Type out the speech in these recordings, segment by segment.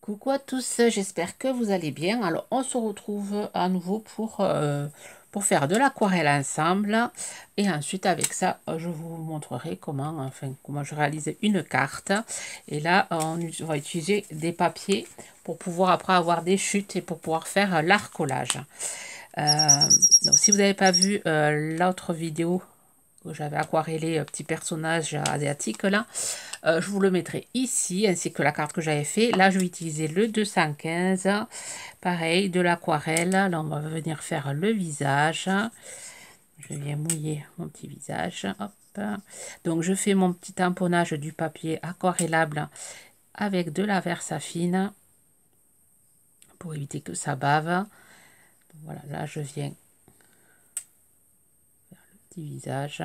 Coucou à tous, j'espère que vous allez bien. Alors, on se retrouve à nouveau pour faire de l'aquarelle ensemble. Et ensuite, avec ça, je vous montrerai comment je réalise une carte. Et là, on va utiliser des papiers pour pouvoir après avoir des chutes et pour pouvoir faire l'arcolage. Donc, si vous n'avez pas vu l'autre vidéo où j'avais aquarellé un petit personnage asiatique là, je vous le mettrai ici, ainsi que la carte que j'avais fait. Là, je vais utiliser le 215. Pareil, de l'aquarelle. Là, on va venir faire le visage. Je viens mouiller mon petit visage. Hop. Donc, je fais mon petit tamponnage du papier aquarellable avec de la Versafine pour éviter que ça bave. Voilà, là, je viens faire le petit visage.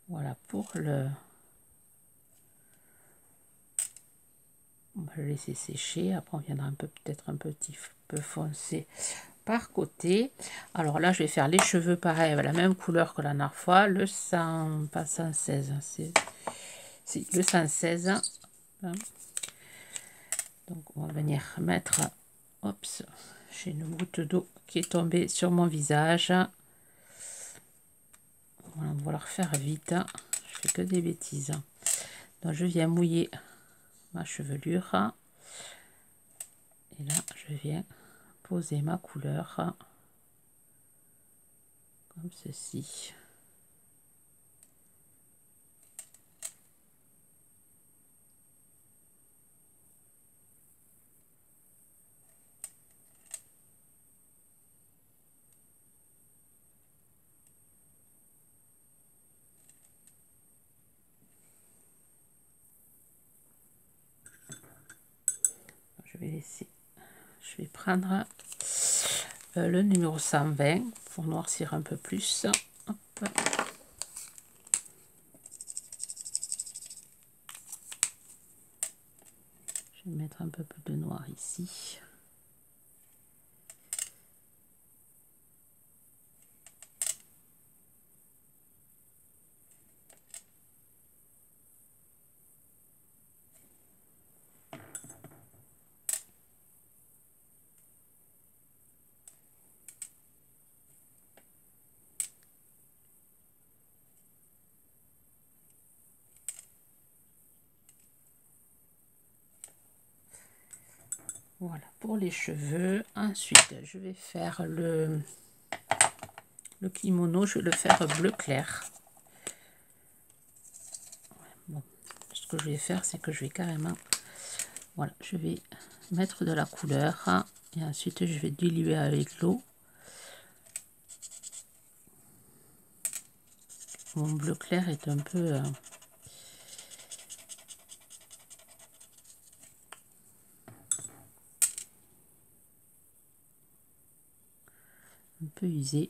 Voilà pour le... On va le laisser sécher. Après, on viendra peut-être un petit peu foncé par côté. Alors là, je vais faire les cheveux pareil, avec la même couleur que la dernière fois. Le 100, pas 116, c'est le 116. Donc, on va venir mettre, oups, j'ai une goutte d'eau qui est tombée sur mon visage. Voilà, on va le refaire vite. Je fais que des bêtises. Donc, je viens mouiller ma chevelure. Et là, je viens poser ma couleur comme ceci. Je vais prendre le numéro 120 pour noircir un peu plus. Hop. Je vais mettre un peu plus de noir ici. Voilà pour les cheveux. Ensuite, je vais faire le kimono. Je vais le faire bleu clair. Bon, ce que je vais faire, c'est que je vais carrément... Voilà, je vais mettre de la couleur. Et ensuite, je vais diluer avec l'eau. Mon bleu clair est un peu... un peu usé.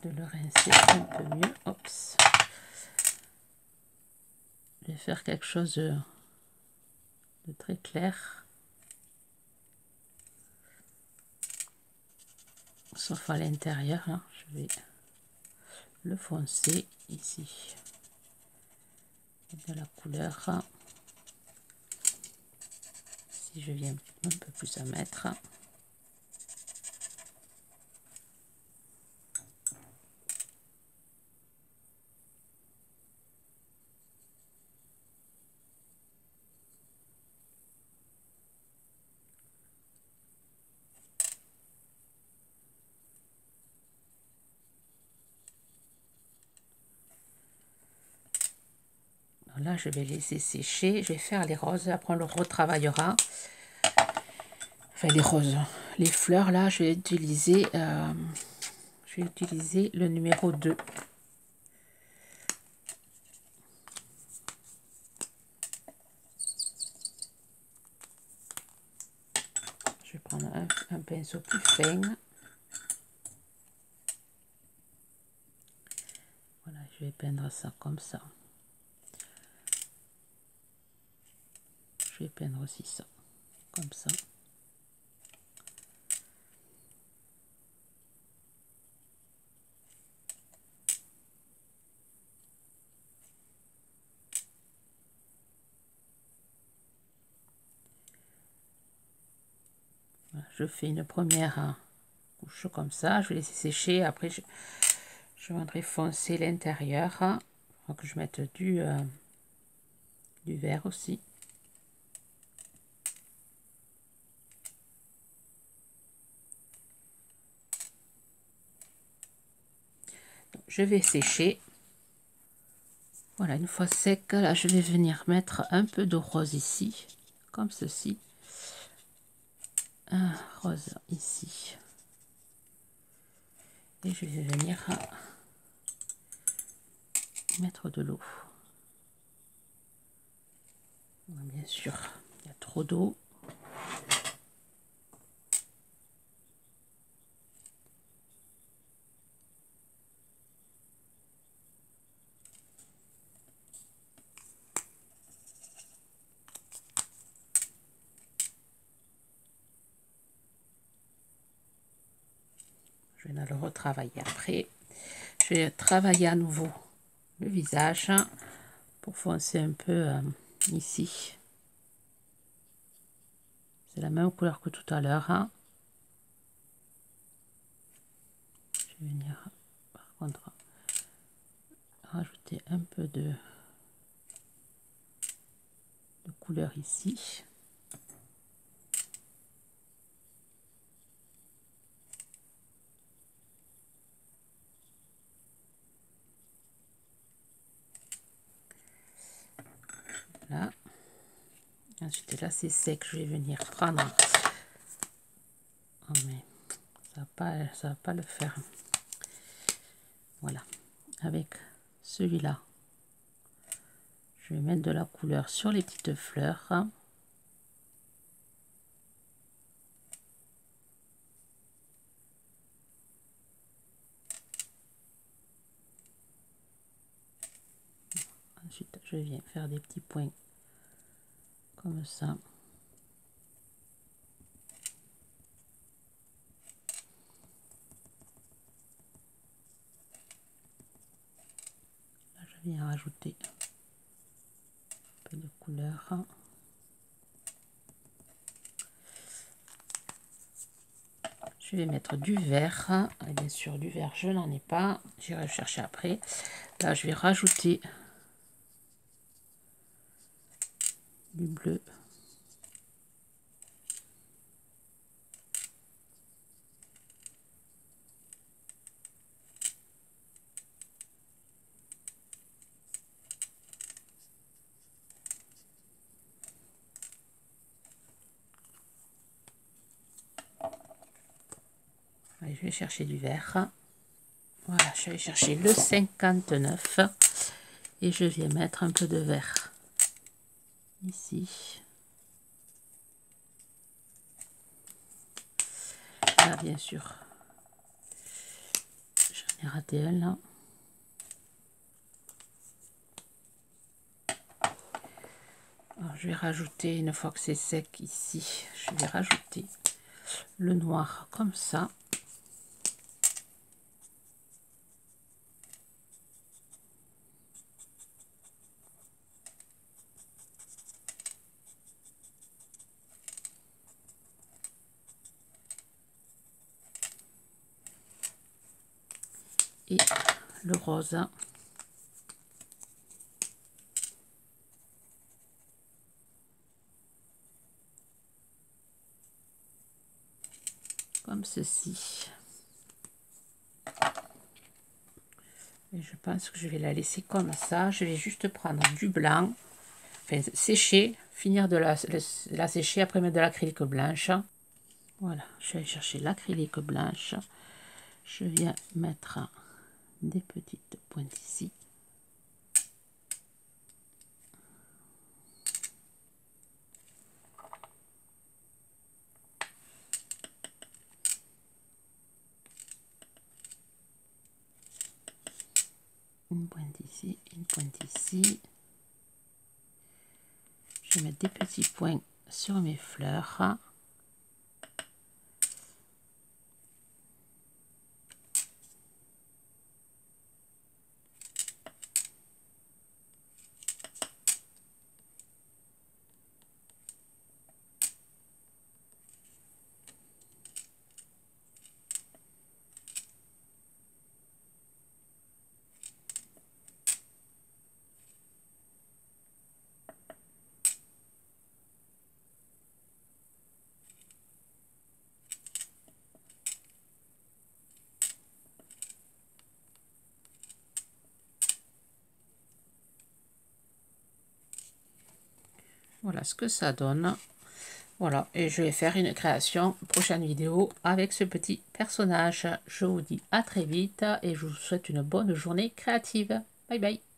De le rincer un peu mieux. Oups. Je vais faire quelque chose de très clair. Sauf à l'intérieur. Hein. Je vais le foncer ici. De la couleur. Si je viens un peu plus à mettre. Là, je vais laisser sécher. Je vais faire les roses. Après, on le retravaillera. Enfin, les roses. Les fleurs, là, je vais utiliser le numéro 2. prendre un pinceau plus fin. Voilà, je vais peindre ça comme ça. Je vais peindre aussi ça, comme ça. Voilà, je fais une première couche comme ça, je vais laisser sécher. Après, je viendrai foncer l'intérieur. Il faut que je mette du vert aussi. Donc, je vais sécher. Voilà, une fois sec, là, je vais venir mettre un peu de rose ici, comme ceci. Un rose ici. Et je vais venir mettre de l'eau. Bien sûr, il y a trop d'eau. Je vais le retravailler après. Je vais travailler à nouveau le visage pour foncer un peu ici. C'est la même couleur que tout à l'heure. Je vais venir par contre rajouter un peu de couleur ici. Là. Ensuite là c'est sec, je vais venir prendre. Oh, mais ça va pas le faire. Voilà, avec celui-là, je vais mettre de la couleur sur les petites fleurs. Ensuite, je viens faire des petits points comme ça. Là, je viens rajouter un peu de couleur. Je vais mettre du vert. Et bien sûr, du vert, je n'en ai pas. J'irai chercher après. Là, je vais rajouter du bleu. Allez, je vais chercher du vert. Voilà, je vais chercher le 59 et je viens mettre un peu de vert ici. Là, bien sûr, j'en ai raté un là. Alors, je vais rajouter, une fois que c'est sec ici, je vais rajouter le noir comme ça. Et le rose. Comme ceci. Et je pense que je vais la laisser comme ça. Je vais juste prendre du blanc, enfin sécher, finir de la sécher, après mettre de l'acrylique blanche. Voilà, je vais aller chercher l'acrylique blanche. Je viens mettre des petites pointes ici. une pointe ici, une pointe ici. Je vais mettre des petits points sur mes fleurs. Voilà ce que ça donne. Voilà, et je vais faire une création, prochaine vidéo, avec ce petit personnage. Je vous dis à très vite et je vous souhaite une bonne journée créative. Bye bye.